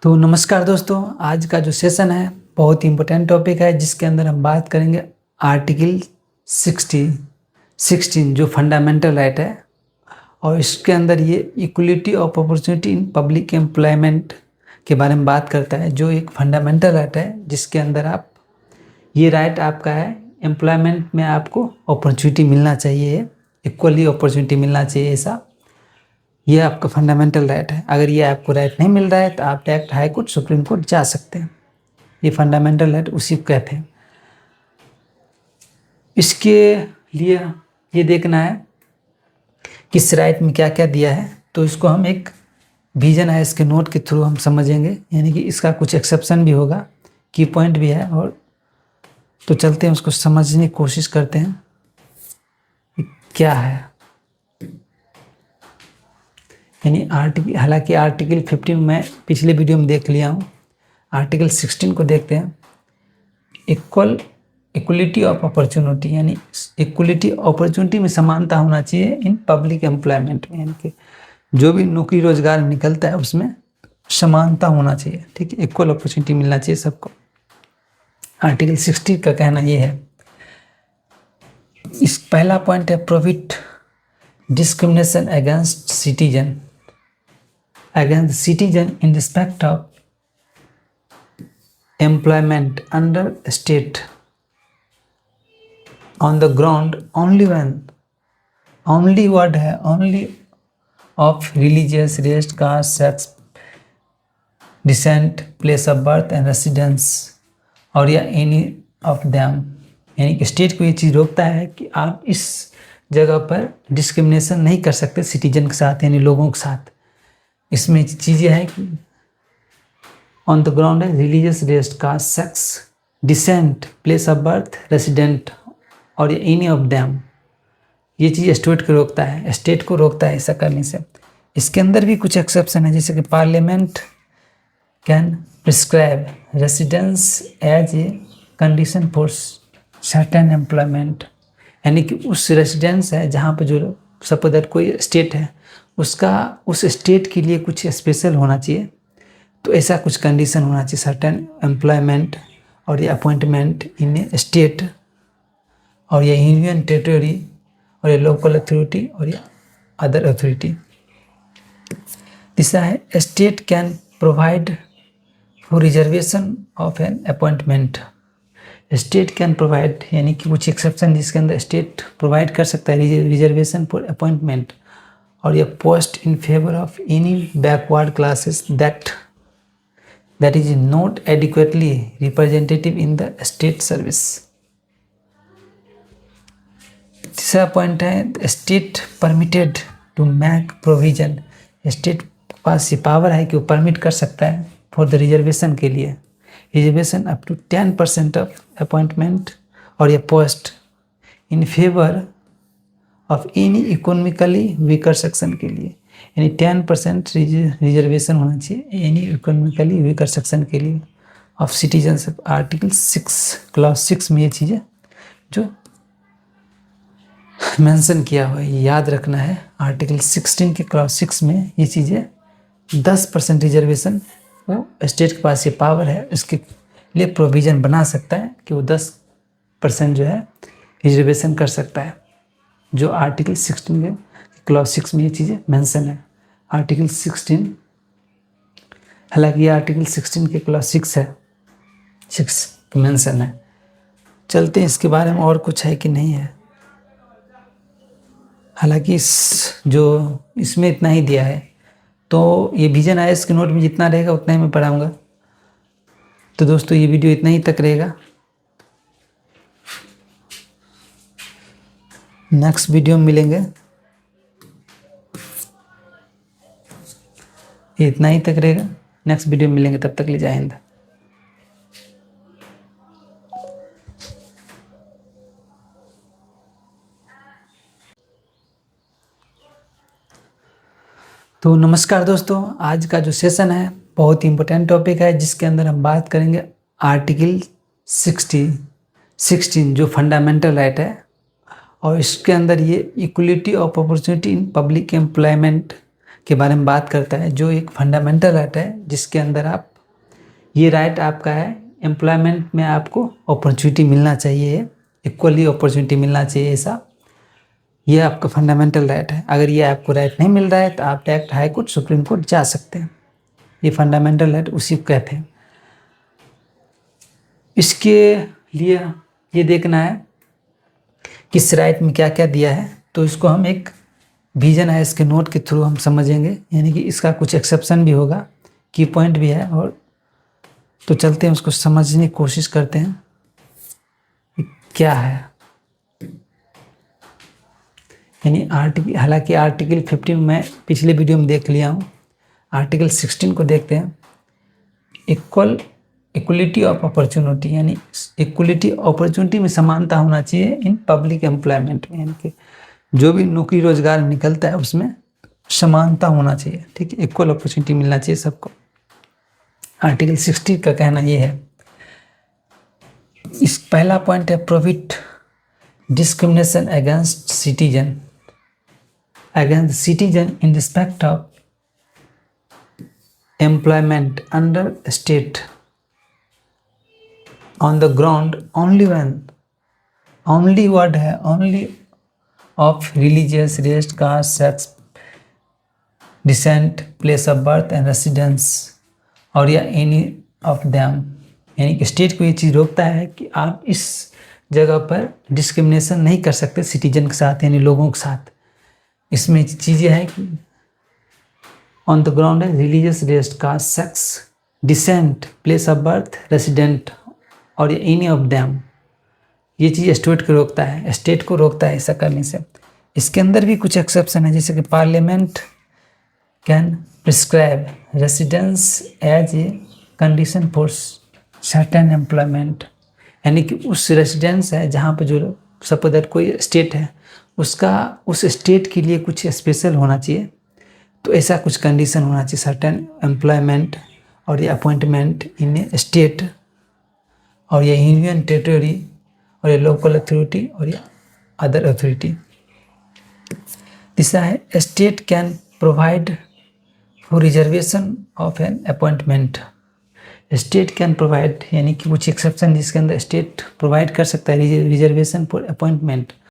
तो नमस्कार दोस्तों, आज का जो सेशन है बहुत ही इम्पोर्टेंट टॉपिक है जिसके अंदर हम बात करेंगे आर्टिकल 16 जो फंडामेंटल राइट है। और इसके अंदर ये equality of opportunity in public employment के बारे में बात करता है, जो एक फंडामेंटल राइट है जिसके अंदर आप ये राइट आपका है एम्प्लॉयमेंट में आपको अपॉर्चुनिटी मिलना चाहिए, इक्वली अपॉर्चुनिटी मिलना चाहिए, ऐसा ये आपका फंडामेंटल राइट है। अगर ये आपको राइट नहीं मिल रहा है तो आप direct high court supreme court जा सकते हैं। ये फंडामेंटल राइट उसी को कहते हैं। इसके लिए ये देखना है किस राइट में क्या क्या दिया है, तो इसको हम एक विजन है इसके नोट के थ्रू हम समझेंगे, यानी कि इसका कुछ एक्सेप्शन भी होगा, की पॉइंट भी है। और तो चलते हैं उसको समझने की कोशिश करते हैं क्या है। यानी हालांकि आर्टिकल 15 मैं पिछले वीडियो में देख लिया हूँ। आर्टिकल 16 को देखते हैं। इक्वलिटी ऑफ अपॉर्चुनिटी, यानी इक्वलिटी अपॉर्चुनिटी में समानता होना चाहिए इन पब्लिक एम्प्लॉयमेंट में, यानी कि जो भी नौकरी रोजगार निकलता है उसमें समानता होना चाहिए, ठीक है, इक्वल अपॉर्चुनिटी मिलना चाहिए सबको। आर्टिकल 16 का कहना ये है। इस पहला पॉइंट है prohibit discrimination against citizen in respect of employment under state on the ground only of religious, race, caste, sex, descent, place of birth and residence और या any of them। यानी कि स्टेट को ये चीज़ रोकता है कि आप इस जगह पर डिस्क्रिमिनेशन नहीं कर सकते सिटीजन के साथ, यानी लोगों के साथ। इसमें चीज़ें हैं कि ऑन द ग्राउंड है religious, race, caste, sex, descent, place of birth, resident और एनी ऑफ दैम। ये चीज़ स्टेट को रोकता है ऐसा करने से। इसके अंदर भी कुछ एक्सेप्शन है, जैसे कि parliament can prescribe residence as a condition for certain employment, यानी कि उस रेसिडेंस है जहाँ पर जो सपोज दैट कोई स्टेट है उसका उस स्टेट के लिए कुछ स्पेशल होना चाहिए, तो ऐसा कुछ कंडीशन होना चाहिए सर्टेन एम्प्लॉयमेंट और ये अपॉइंटमेंट इन ए स्टेट और ये यूनियन टेरिटरी और ये लोकल अथॉरिटी और ये अदर अथॉरिटी। तीसरा है state can provide for reservation of an appointment. State can provide, यानी कि कुछ एक्सेप्शन जिसके अंदर स्टेट प्रोवाइड कर सकता है रिजर्वेशन फॉर अपॉइंटमेंट और ये post in favour of any backward classes that is not adequately representative in the state service. तीसरा पॉइंट है state permitted to make provision. State के पास ये पावर है कि वो परमिट कर सकता है फॉर द रिजर्वेशन के लिए, reservation up to 10% of appointment और ये post in favour of any economically weaker section के लिए, यानी 10% रिजर्वेशन होना चाहिए एनी इकोनॉमिकली वीकर सेक्शन के लिए ऑफ सिटीजनशिप। आर्टिकल 6 क्लॉज 6 में ये चीज़ें जो मेंशन किया हुआ है याद रखना है। आर्टिकल 16 के क्लॉज 6 में ये चीज़ें 10% रिजर्वेशन वो स्टेट के पास ये पावर है, इसके लिए प्रोविज़न बना सकता है कि वो 10% जो है रिजर्वेशन कर सकता है, जो आर्टिकल 16 के क्लॉज 6 में ये चीज़ें मेंशन है। आर्टिकल 16, हालांकि ये आर्टिकल 16 के क्लॉज 6 है, 6 मेंशन है। चलते हैं इसके बारे में और कुछ है कि नहीं है। हालांकि इसमें इतना ही दिया है, तो ये विजन है इसके नोट में जितना रहेगा उतना ही मैं पढ़ाऊँगा। तो दोस्तों ये वीडियो इतना ही तक रहेगा। नेक्स्ट वीडियो में मिलेंगे। ये इतना ही तक रहेगा, नेक्स्ट वीडियो में मिलेंगे, तब तक ले जय हिंद। तो नमस्कार दोस्तों, आज का जो सेशन है बहुत ही इम्पोर्टेंट टॉपिक है जिसके अंदर हम बात करेंगे आर्टिकल 16 जो फंडामेंटल राइट है। और इसके अंदर ये equality of opportunity in public employment के बारे में बात करता है, जो एक फंडामेंटल राइट है जिसके अंदर आप ये राइट आपका है, एम्प्लॉयमेंट में आपको अपॉर्चुनिटी मिलना चाहिए, इक्वली अपॉर्चुनिटी मिलना चाहिए, ऐसा ये आपका फंडामेंटल राइट है। अगर ये आपको राइट नहीं मिल रहा है तो आप direct high court, supreme court जा सकते हैं। ये फंडामेंटल राइट उसी को कहते हैं। इसके लिए ये देखना है किस राइट में क्या क्या दिया है, तो इसको हम एक विजन है इसके नोट के थ्रू हम समझेंगे, यानी कि इसका कुछ एक्सेप्शन भी होगा, की पॉइंट भी है, और तो चलते हैं उसको समझने की कोशिश करते हैं कि क्या है। यानी आर्टिकल, हालांकि आर्टिकल 15 मैं पिछले वीडियो में देख लिया हूँ, आर्टिकल 16 को देखते हैं। इक्वलिटी ऑफ अपॉर्चुनिटी, यानी इक्वलिटी अपॉर्चुनिटी में समानता होना चाहिए इन पब्लिक एम्प्लॉयमेंट में, यानी कि जो भी नौकरी रोजगार निकलता है उसमें समानता होना चाहिए, ठीक है, इक्वल अपॉर्चुनिटी मिलना चाहिए सबको। आर्टिकल 60 का कहना ये है। इस पहला पॉइंट है prohibit discrimination against citizen in respect of employment under state on the ground only of religious, race, caste, sex, descent, place of birth and residence और या any of them, यानी कि स्टेट को ये चीज़ रोकता है कि आप इस जगह पर डिस्क्रिमिनेशन नहीं कर सकते सिटीजन के साथ, यानी लोगों के साथ। इसमें चीज़ें हैं कि ऑन द ग्राउंड है religious, race, caste, sex, descent, place of birth, resident और एनी ऑफ दैम, ये चीज़ स्टेट को रोकता है ऐसा करने से। इसके अंदर भी कुछ एक्सेप्शन है, जैसे कि parliament can prescribe residence as a condition for certain employment, यानी कि उस रेसिडेंस है जहाँ पर जो सपोज दैट कोई स्टेट है, उसका उस स्टेट के लिए कुछ स्पेशल होना चाहिए, तो ऐसा कुछ कंडीशन होना चाहिए, सर्टेन एम्प्लॉयमेंट और ये अपॉइंटमेंट इन ए स्टेट और ये यूनियन टेरिटरी और ये लोकल अथॉरिटी और ये अदर अथॉरिटी। तीसरा है state can provide for reservation of an appointment. State can provide, यानी कि कुछ एक्सेप्शन जिसके अंदर स्टेट प्रोवाइड कर सकता है रिजर्वेशन फॉर अपॉइंटमेंट